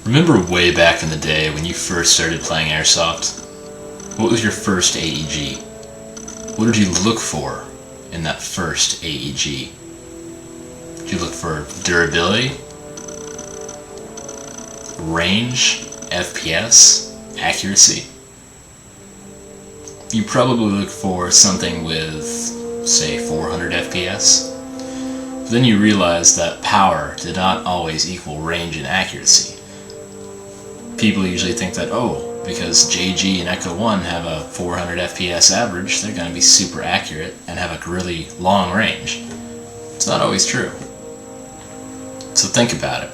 Remember way back in the day when you first started playing Airsoft? What was your first AEG? What did you look for in that first AEG? Did you look for durability, range, FPS, accuracy? You probably looked for something with, say, 400 FPS. But then you realized that power did not always equal range and accuracy. People usually think that, oh, because G&G and Echo 1 have a 400 FPS average, they're going to be super accurate and have a really long range. It's not always true. So think about it.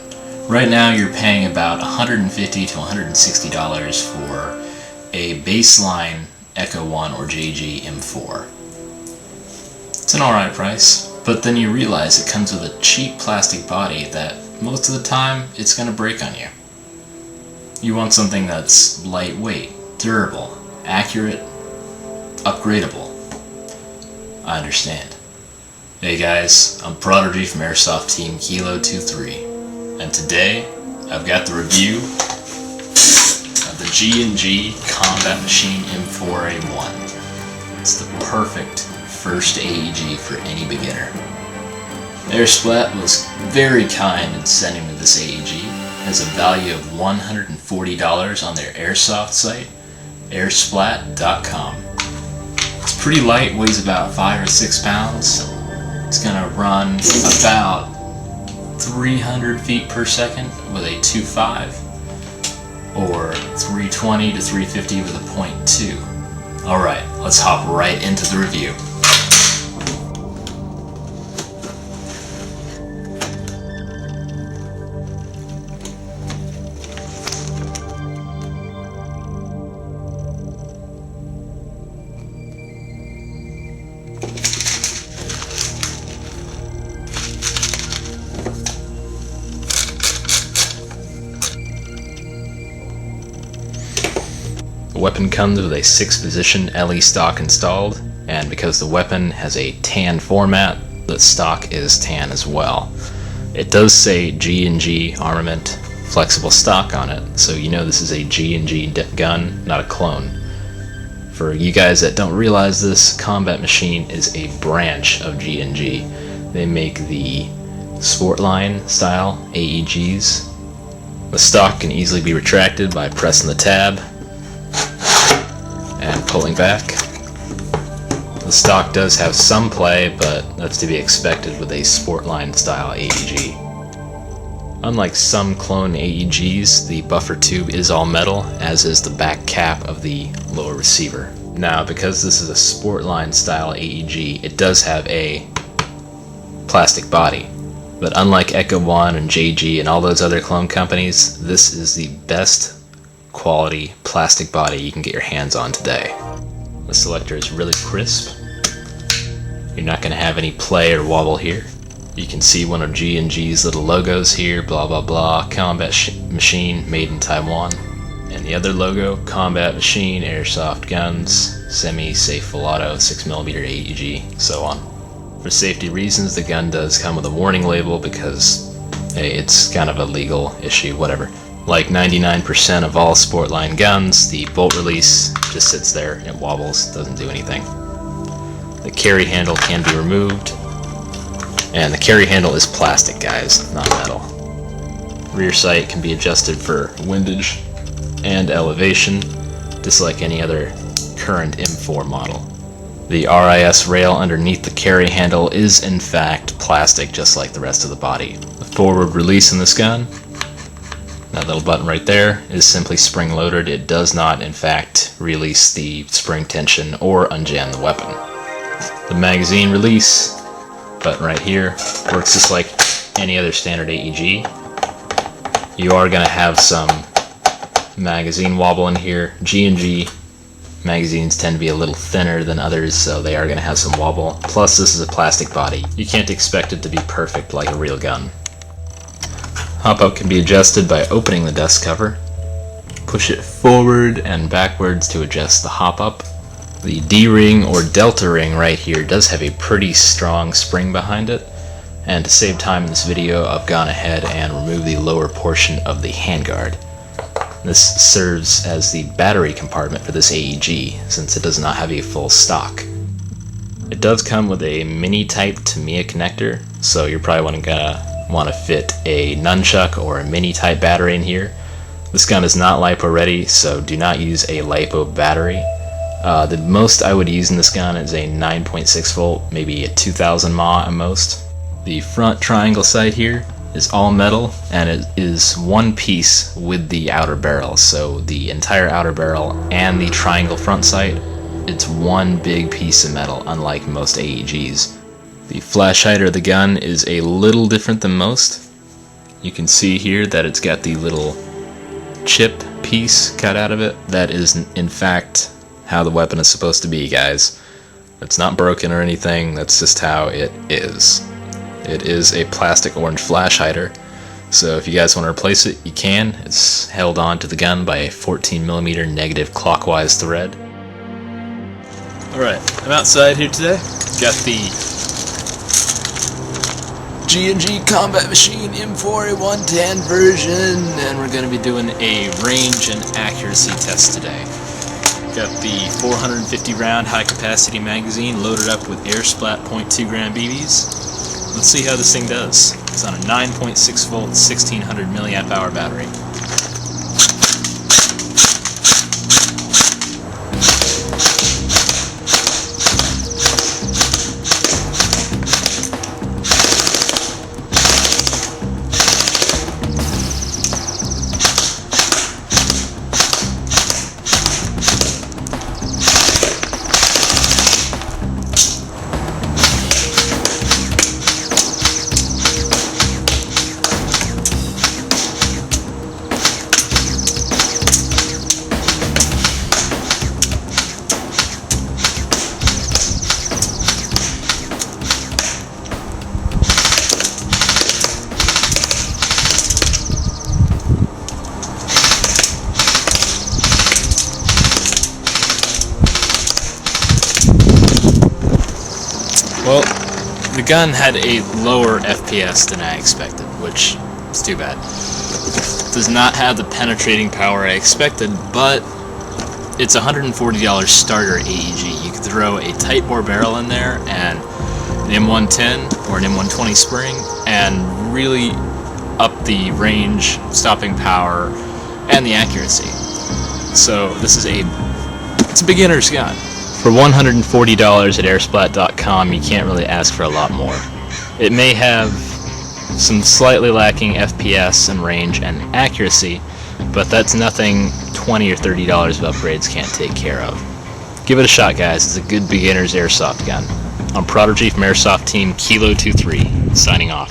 Right now you're paying about $150 to $160 for a baseline Echo 1 or G&G M4. It's an alright price, but then you realize it comes with a cheap plastic body that most of the time it's going to break on you. You want something that's lightweight, durable, accurate, upgradable. I understand. Hey guys, I'm Prodigy from Airsoft Team Kilo 23, and today I've got the review of the G&G Combat Machine M4A1. It's the perfect first AEG for any beginner. Airsplat was very kind in sending me this AEG. Has a value of $140 on their Airsoft site, airsplat.com. It's pretty light, weighs about 5 or 6 pounds. It's gonna run about 300 feet per second with a 2.5, or 320 to 350 with a .2. Alright, let's hop right into the review. The weapon comes with a 6-position LE stock installed, and because the weapon has a tan format, the stock is tan as well. It does say G&G Armament flexible stock on it, so you know this is a G&G gun, not a clone. For you guys that don't realize this, Combat Machine is a branch of G&G. They make the Sportline style AEGs. The stock can easily be retracted by pressing the tab and pulling back. The stock does have some play, but that's to be expected with a Sportline style AEG. Unlike some clone AEGs, the buffer tube is all metal, as is the back cap of the lower receiver. Now, because this is a Sportline style AEG, it does have a plastic body. But unlike Echo 1 and G&G and all those other clone companies, this is the best quality plastic body you can get your hands on today. The selector is really crisp. You're not going to have any play or wobble here. You can see one of G&G's little logos here, blah blah blah, Combat Machine, made in Taiwan. And the other logo, Combat Machine, Airsoft Guns, Semi-Safe Full Auto, 6mm AEG, so on. For safety reasons, the gun does come with a warning label because, hey, it's kind of a legal issue, whatever. Like 99% of all Sportline guns, the bolt release just sits there and wobbles, doesn't do anything. The carry handle can be removed, and the carry handle is plastic, guys, not metal. Rear sight can be adjusted for windage and elevation, just like any other current M4 model. The RIS rail underneath the carry handle is in fact plastic, just like the rest of the body. The forward release in this gun, that little button right there, is simply spring loaded. It does not in fact release the spring tension or unjam the weapon. The magazine release button right here works just like any other standard AEG. You are going to have some magazine wobble in here. G&G magazines tend to be a little thinner than others, so they are going to have some wobble. Plus, this is a plastic body. You can't expect it to be perfect like a real gun. Hop-up can be adjusted by opening the dust cover. Push it forward and backwards to adjust the hop-up. The D-ring or delta ring right here does have a pretty strong spring behind it, And to save time in this video, I've gone ahead and removed the lower portion of the handguard. This serves as the battery compartment for this AEG, since it does not have a full stock. It does come with a mini type Tamiya connector, so you're probably gonna want to fit a nunchuck or a mini type battery in here. This gun is not LiPo ready, so do not use a LiPo battery. The most I would use in this gun is a 9.6 volt, maybe a 2000 mAh at most. The front triangle sight here is all metal, and it is one piece with the outer barrel, so the entire outer barrel and the triangle front sight, it's one big piece of metal, unlike most AEGs. The flash hider of the gun is a little different than most. You can see here that it's got the little chip piece cut out of it. That is in fact how the weapon is supposed to be, guys. It's not broken or anything, that's just how it is. It is a plastic orange flash hider, so if you guys want to replace it, you can. It's held on to the gun by a 14mm negative clockwise thread. Alright, I'm outside here today. Got the G&G Combat Machine M4 110 version, and we're going to be doing a range and accuracy test today. Got the 450 round high capacity magazine loaded up with Airsplat .2 gram BBs. Let's see how this thing does. It's on a 9.6 volt 1600 milliamp hour battery. Well, the gun had a lower FPS than I expected, which is too bad. It does not have the penetrating power I expected, but it's a $140 starter AEG. You could throw a tight bore barrel in there and an M110 or an M120 spring and really up the range, stopping power, and the accuracy. So this is it's a beginner's gun. For $140 at airsplat.com, you can't really ask for a lot more. It may have some slightly lacking FPS and range and accuracy, but that's nothing $20 or $30 of upgrades can't take care of. Give it a shot, guys. It's a good beginner's airsoft gun. I'm Prodigy from Airsoft Team Kilo 23, signing off.